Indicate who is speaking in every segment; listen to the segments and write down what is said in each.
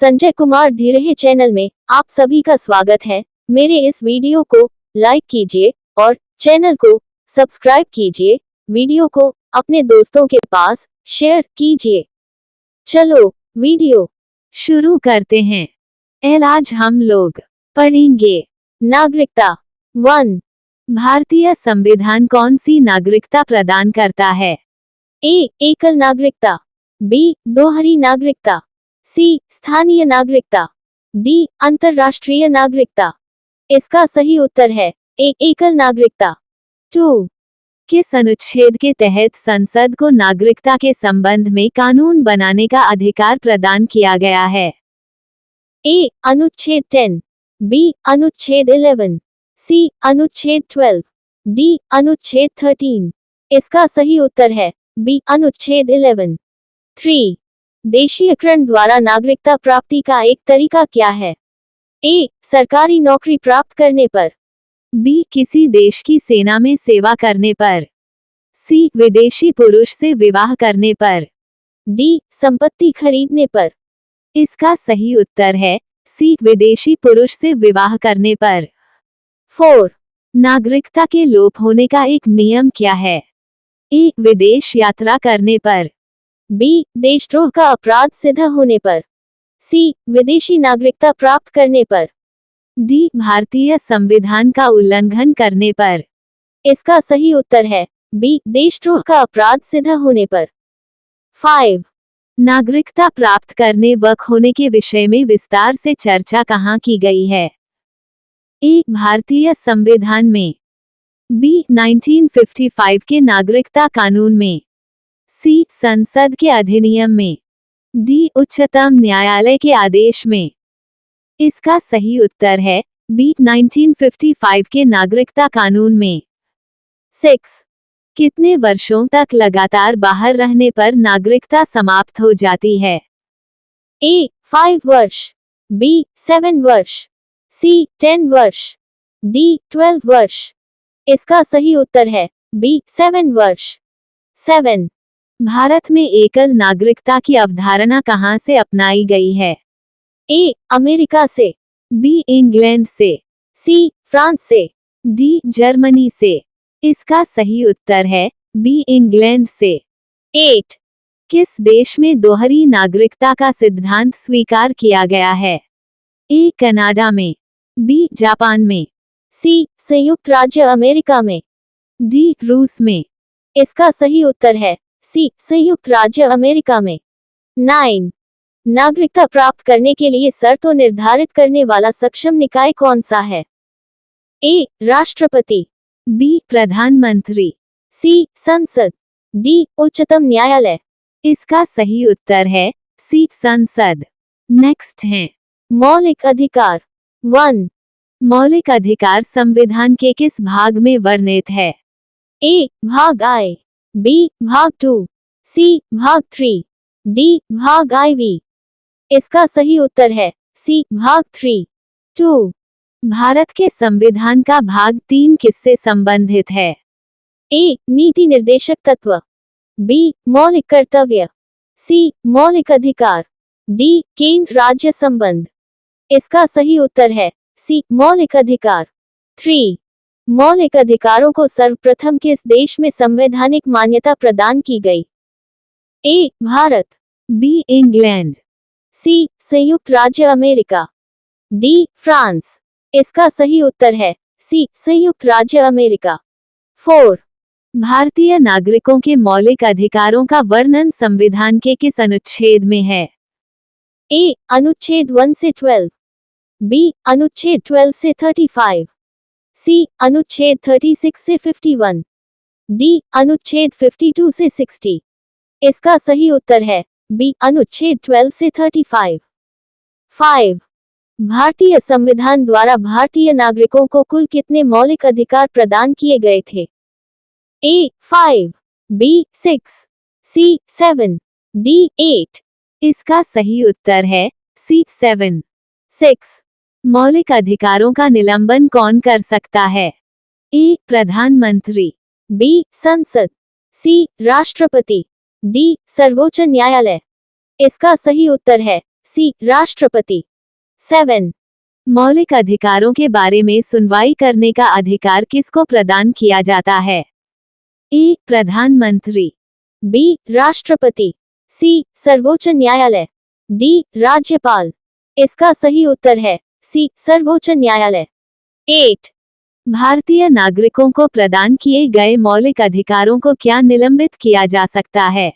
Speaker 1: Sanjay Kumar धीरेह channel में आप सभी का स्वागत है। मेरे इस वीडियो को लाइक कीजिए और चैनल को सब्सक्राइब कीजिए। वीडियो को अपने दोस्तों के पास शेयर कीजिए। चलो वीडियो शुरू करते हैं। आज हम लोग पढ़ेंगे नागरिकता। 1. भारतीय संविधान कौन सी नागरिकता प्रदान करता है? ए. एकल नागरिकता। बी. दोहरी नागरिकता। सी. स्थानीय नागरिकता। डी. अंतर्राष्ट्रीय नागरिकता। इसका सही उत्तर है ए. एकल नागरिकता। 2. किस अनुच्छेद के तहत संसद को नागरिकता के संबंध में कानून बनाने का अधिकार प्रदान किया गया है? ए. अनुच्छेद 10। बी. अनुच्छेद 11। सी. अनुच्छेद 12। डी. अनुच्छेद 13। इसका सही उत्तर है बी. अनुच्छेद 11। 3. देशीयकरण द्वारा नागरिकता प्राप्ति का एक तरीका क्या है? ए. सरकारी नौकरी प्राप्त करने पर। बी. किसी देश की सेना में सेवा करने पर। सी. विदेशी पुरुष से विवाह करने पर। डी. संपत्ति खरीदने पर। इसका सही उत्तर है सी. विदेशी पुरुष से विवाह करने पर। 4. नागरिकता के लोप होने का एक नियम क्या है? ए. विदेश यात्रा करने पर। बी. देशद्रोह का अपराध सिद्ध होने पर। सी. विदेशी नागरिकता प्राप्त करने पर। डी. भारतीय संविधान का उल्लंघन करने पर। इसका सही उत्तर है बी. देशद्रोह का अपराध सिद्ध होने पर। 5. नागरिकता प्राप्त करने व खोने के विषय में विस्तार से चर्चा कहाँ की गई है? ए. भारतीय संविधान में। बी. 1955 के नागरिकता कानून में। सी. संसद के अधिनियम में। डी. उच्चतम न्यायालय के आदेश में। इसका सही उत्तर है बी. 1955 के नागरिकता कानून में। 6. कितने वर्षों तक लगातार बाहर रहने पर नागरिकता समाप्त हो जाती है? ए. 5 वर्ष। बी. 7 वर्ष। सी. 10 वर्ष। डी. 12 वर्ष। इसका सही उत्तर है बी. 7 वर्ष। 7. भारत में एकल नागरिकता की अवधारणा कहाँ से अपनाई गई है? ए. अमेरिका से। बी. इंग्लैंड से। सी. फ्रांस से। डी. जर्मनी से। इसका सही उत्तर है बी. इंग्लैंड से। 8. किस देश में दोहरी नागरिकता का सिद्धांत स्वीकार किया गया है? ए. कनाडा में। बी. जापान में। सी. संयुक्त राज्य अमेरिका में। डी. रूस में। इसका सही उत्तर है सी. संयुक्त राज्य अमेरिका में। 9. नागरिकता प्राप्त करने के लिए शर्तों निर्धारित करने वाला सक्षम निकाय कौन सा है? ए. राष्ट्रपति। बी. प्रधानमंत्री। सी. संसद। डी. उच्चतम न्यायालय। इसका सही उत्तर है सी. संसद। नेक्स्ट है मौलिक अधिकार। 1. मौलिक अधिकार संविधान के किस भाग में वर्णित है? ए. भाग आई। बी. भाग 2। सी. भाग 3। डी. भाग IV। इसका सही उत्तर है सी. भाग 3। 2. भारत के संविधान का भाग 3 किससे संबंधित है? ए. नीति निर्देशक तत्व। बी. मौलिक कर्तव्य। सी. मौलिक अधिकार। डी. केंद्र राज्य संबंध। इसका सही उत्तर है सी. मौलिक अधिकार। 3. मौलिक अधिकारों को सर्वप्रथम किस देश में संवैधानिक मान्यता प्रदान की गई? ए. भारत। बी. इंग्लैंड। सी. संयुक्त राज्य अमेरिका। डी. फ्रांस। इसका सही उत्तर है सी. संयुक्त राज्य अमेरिका। 4. भारतीय नागरिकों के मौलिक अधिकारों का वर्णन संविधान के किस अनुच्छेद में है? ए. अनुच्छेद 1 से 12। बी. अनुच्छेद 12 से 35। सी. अनुच्छेद 36 से 51। डी. अनुच्छेद 52 से 60। इसका सही उत्तर है बी. अनुच्छेद 12 से 35। 5. भारतीय संविधान द्वारा भारतीय नागरिकों को कुल कितने मौलिक अधिकार प्रदान किए गए थे? ए. 5। बी. 6। सी. 7। डी. 8। इसका सही उत्तर है सी. 7। 6. मौलिक अधिकारों का निलंबन कौन कर सकता है? ए. प्रधानमंत्री। बी. संसद। सी. राष्ट्रपति। डी. सर्वोच्च न्यायालय। इसका सही उत्तर है सी राष्ट्रपति। 7. मौलिक अधिकारों के बारे में सुनवाई करने का अधिकार किसको प्रदान किया जाता है? ए. प्रधानमंत्री, बी. राष्ट्रपति, सी. सर्वोच्च न्यायालय, डी. राज्यपाल। इसका सही उत्तर है सी. सर्वोच्च न्यायालय। 8. भारतीय नागरिकों को प्रदान किए गए मौलिक अधिकारों को क्या निलंबित किया जा सकता है?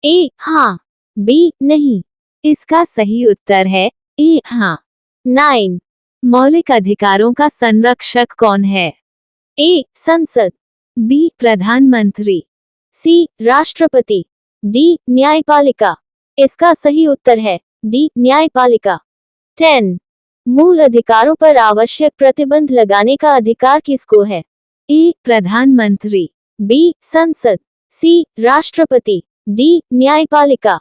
Speaker 1: ए. हाँ, बी. नहीं। इसका सही उत्तर है ए. हाँ। 9. मौलिक अधिकारों का संरक्षक कौन है? ए. संसद, बी. प्रधानमंत्री, सी. राष्ट्रपति, डी. न्यायपालिका। इसका सही उत्तर है डी. न्यायपालिका। 10. मूल अधिकारों पर आवश्यक प्रतिबंध लगाने का अधिकार किसको है? ए. प्रधानमंत्री, बी. संसद, सी. राष्ट्रपति, डी. न्यायपालिका।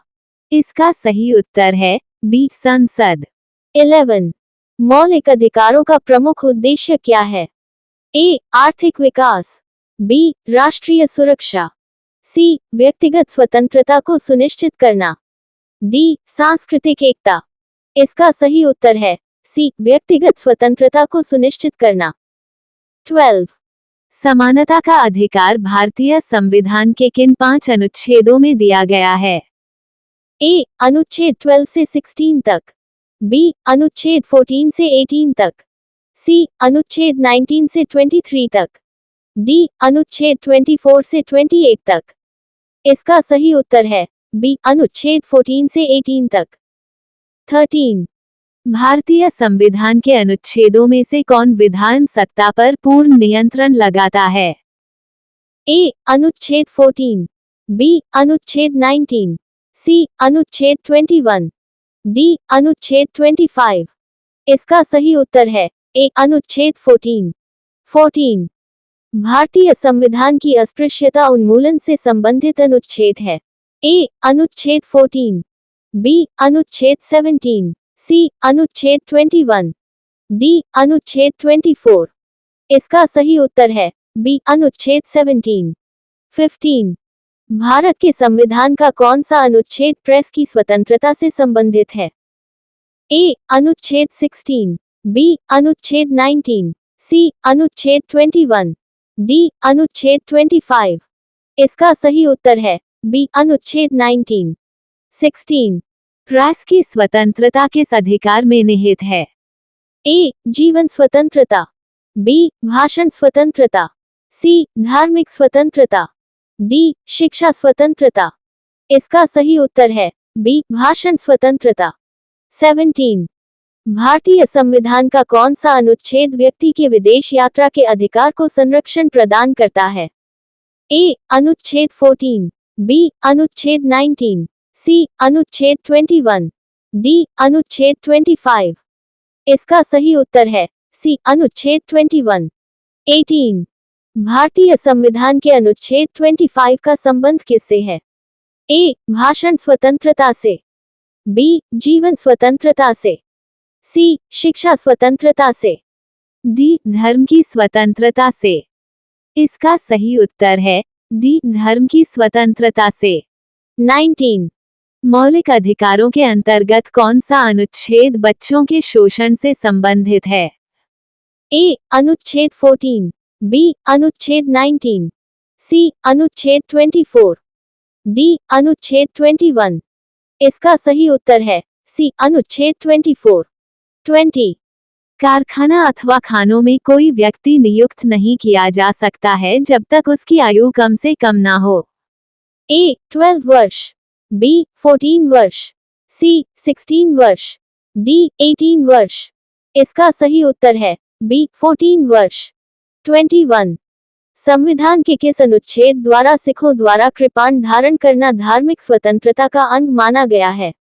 Speaker 1: इसका सही उत्तर है बी. संसद। 11. मौलिक अधिकारों का प्रमुख उद्देश्य क्या है? ए. आर्थिक विकास, बी. राष्ट्रीय सुरक्षा, सी. व्यक्तिगत स्वतंत्रता को सुनिश्चित करना, डी. सांस्कृतिक एकता। इसका सही उत्तर है सी. व्यक्तिगत स्वतंत्रता को सुनिश्चित करना। 12. समानता का अधिकार भारतीय संविधान के किन 5 अनुच्छेदों में दिया गया है? ए. अनुच्छेद 12 से 16 तक, बी. अनुच्छेद 14 से 18 तक, सी. अनुच्छेद 19 से 23 तक, डी. अनुच्छेद 24 से 28 तक। इसका सही उत्तर है बी. अनुच्छेद 14 से 18 तक। 13. भारतीय संविधान के अनुच्छेदों में से कौन विधान सत्ता पर पूर्ण नियंत्रण लगाता है? ए. अनुच्छेद 14, बी. अनुच्छेद 19, सी. अनुच्छेद 21, डी. अनुच्छेद 25। इसका सही उत्तर है ए. अनुच्छेद 14। 14. भारतीय संविधान की अस्पृश्यता उन्मूलन से संबंधित अनुच्छेद है? ए. अनुच्छेद 14, बी. अनुच्छेद 17, सी. अनुच्छेद 21, डी. अनुच्छेद 24। इसका सही उत्तर है बी. अनुच्छेद 17। 15. भारत के संविधान का कौन सा अनुच्छेद प्रेस की स्वतंत्रता से संबंधित है? ए. अनुच्छेद 16, बी. अनुच्छेद 19, सी. अनुच्छेद 21, डी. अनुच्छेद 25। इसका सही उत्तर है बी. अनुच्छेद 19। 16. प्रेस की स्वतंत्रता किस अधिकार में निहित है? ए. जीवन स्वतंत्रता, बी. भाषण स्वतंत्रता, सी. धार्मिक स्वतंत्रता, डी. शिक्षा स्वतंत्रता। इसका सही उत्तर है बी. भाषण स्वतंत्रता। 17. भारतीय संविधान का कौन सा अनुच्छेद व्यक्ति के विदेश यात्रा के अधिकार को संरक्षण प्रदान करता है? ए. अनुच्छेद 14, बी. अनुच्छेद 19, सी. अनुच्छेद 21, डी. अनुच्छेद 25। इसका सही उत्तर है सी. अनुच्छेद 21। 18. भारतीय संविधान के अनुच्छेद 25 का संबंध किससे है? ए. भाषण स्वतंत्रता से, बी. जीवन स्वतंत्रता से, सी. शिक्षा स्वतंत्रता से, डी. धर्म की स्वतंत्रता से। इसका सही उत्तर है डी. धर्म की स्वतंत्रता से। 19. मौलिक अधिकारों के अंतर्गत कौन सा अनुच्छेद बच्चों के शोषण से संबंधित है? ए. अनुच्छेद 14, बी. अनुच्छेद 19, सी. अनुच्छेद 24, डी. अनुच्छेद 21। इसका सही उत्तर है सी. अनुच्छेद 24। 20. कारखाना अथवा खानों में कोई व्यक्ति नियुक्त नहीं किया जा सकता है जब तक उसकी आयु कम से कम ना हो। ए. 12 वर्ष, बी. 14 वर्ष, सी. 16 वर्ष, डी. 18 वर्ष। इसका सही उत्तर है बी. 14 वर्ष। 21. संविधान के किस अनुच्छेद द्वारा सिखों द्वारा कृपाण धारण करना धार्मिक स्वतंत्रता का अंग माना गया है?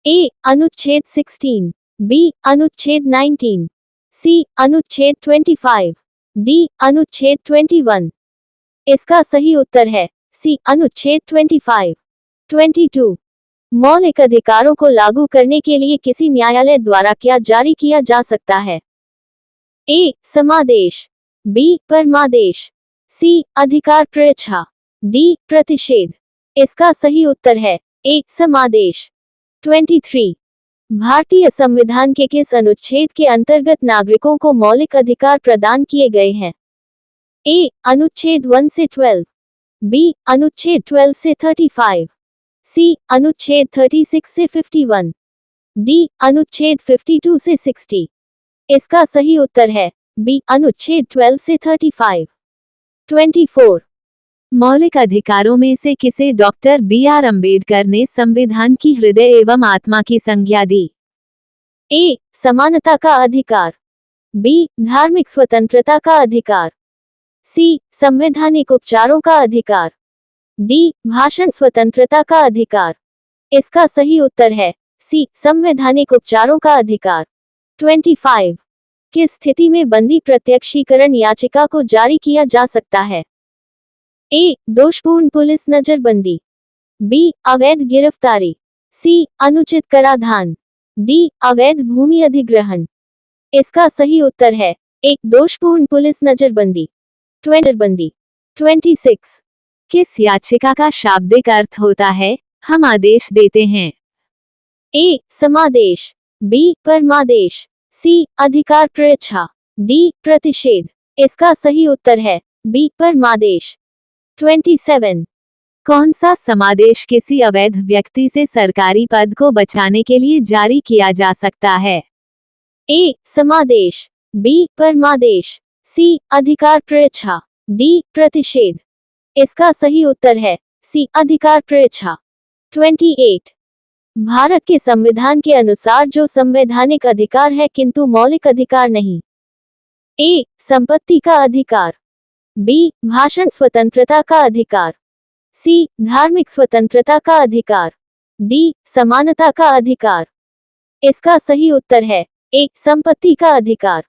Speaker 1: ए. अनुच्छेद 16, बी. अनुच्छेद 19, सी. अनुच्छेद 25, डी. अनुच्छेद 21। इसका सही उत्तर है सी. अनुच्छेद 25। 22. मौलिक अधिकारों को लागू करने के लिए किसी न्यायालय द्वारा क्या जारी किया जा सकता है? ए. समादेश, बी. परमादेश, सी. अधिकार प्रच्छा, डी. प्रतिषेध। इसका सही उत्तर है ए. समादेश। 23. भारतीय संविधान के किस अनुच्छेद के अंतर्गत नागरिकों को मौलिक अधिकार प्रदान किए गए हैं? ए. अनुच्छेद 1 से 12, बी. अनुच्छेद 12 से 35, सी. अनुच्छेद 36 से 51, डी. अनुच्छेद 52 से 60। इसका सही उत्तर है बी. अनुच्छेद 12 से 35। 24. मौलिक अधिकारों में से किसे डॉक्टर बी.आर. अंबेडकर ने संविधान की हृदय एवं आत्मा की संज्ञा दी? ए. समानता का अधिकार, बी. धार्मिक स्वतंत्रता का अधिकार, सी. संवैधानिक उपचारों का अधिकार, डी. भाषण स्वतंत्रता का अधिकार। इसका सही उत्तर है सी. संवैधानिक उपचारों का अधिकार। 25. किस स्थिति में बंदी प्रत्यक्षीकरण याचिका को जारी किया जा सकता है? ए. दोषपूर्ण पुलिस नजरबंदी, बी. अवैध गिरफ्तारी, सी. अनुचित कराधान, डी. अवैध भूमि अधिग्रहण। इसका सही उत्तर है एक. दोषपूर्ण पुलिस नजरबंदी। 26. किस याचिका का शाब्दिक अर्थ होता है हम आदेश देते हैं? ए. समादेश, बी. परमादेश, सी. अधिकार प्रयच्छा, डी. प्रतिषेध। इसका सही उत्तर है बी. परमादेश। 27. कौन सा समादेश किसी अवैध व्यक्ति से सरकारी पद को बचाने के लिए जारी किया जा सकता है? ए. समादेश, बी. परमादेश, सी. अधिकार प्रयच्छा, डी. प्रतिषेध। इसका सही उत्तर है सी. अधिकार प्रयच्छा। 28. भारत के संविधान के अनुसार जो संवैधानिक अधिकार है किंतु मौलिक अधिकार नहीं? ए. संपत्ति का अधिकार, बी. भाषण स्वतंत्रता का अधिकार, सी. धार्मिक स्वतंत्रता का अधिकार, डी. समानता का अधिकार। इसका सही उत्तर है ए. संपत्ति का अधिकार।